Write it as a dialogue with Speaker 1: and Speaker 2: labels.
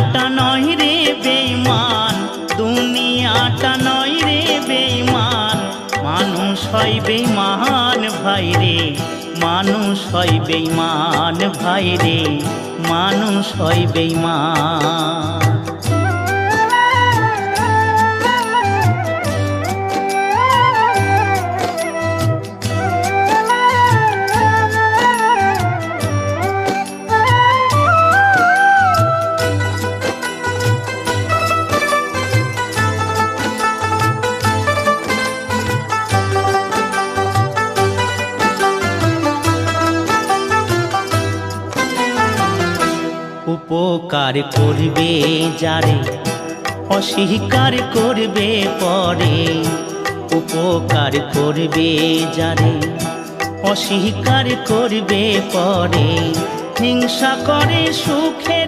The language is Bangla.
Speaker 1: দুনিয়াটা নয় রে বেঈমান, দুনিয়াটা নয় রে বেঈমান, মানুষ হয় বেঈমান ভাই রে, মানুষ হয় বেঈমান ভাই রে, মানুষ হয় বেঈমান। উপকার করবে যারে অস্বীকার করবে পরে, উপকার করবে যারে অস্বীকার করবে পরে, হিংসা করে সুখে